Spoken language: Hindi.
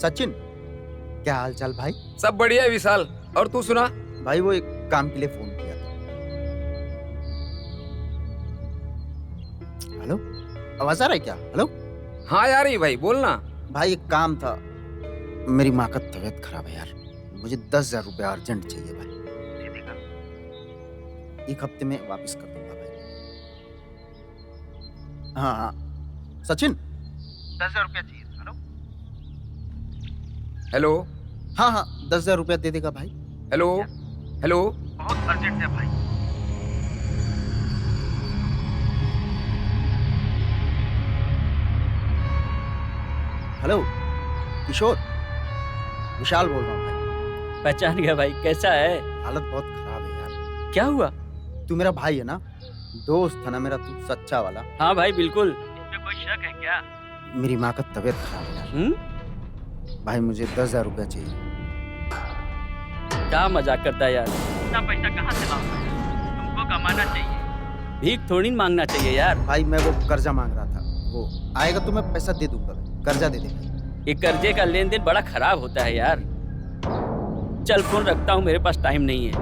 सचिन, क्या हाल चाल भाई? सब बढ़िया है विशाल। और तू सुना? भाई वो एक काम के लिए फोन किया था। हेलो, आवाज आ रहा है क्या? हेलो हाँ यार ही भाई, बोल ना। भाई, एक काम था। मेरी माँ का तबीयत खराब है यार, मुझे 10,000 रुपया अर्जेंट चाहिए भाई। दे देगा? एक हफ्ते में वापस कर दूंगा भाई। हाँ हाँ सचिन, 10,000 रुपया चाहिए। हेलो हेलो हाँ हाँ, 10,000 रुपया दे देगा भाई? Hello hello. बहुत अर्जेंट है भाई। हेलो किशोर, विशाल बोल रहा हूँ भाई। पहचान गया भाई, कैसा है? हालत बहुत खराब है यार। क्या हुआ? तू मेरा भाई है ना, दोस्त था ना मेरा, तू सच्चा वाला। हाँ भाई बिल्कुल। इसमें कोई शक है क्या? मेरी माँ का तबीयत खराब है यार। भाई मुझे 10,000 रुपया चाहिए। क्या मजाक करता है यार? इतना पैसा कहाँ से लाऊंगा? तुमको कमाना चाहिए, भीख थोड़ी मांगना चाहिए यार। भाई मैं वो कर्जा मांग रहा था, वो आएगा तो मैं पैसा दे दूंगा। कर्जा दे दे भाई। ये कर्जे का लेन देन बड़ा खराब होता है यार। चल फोन रखता हूँ, मेरे पास टाइम नहीं है।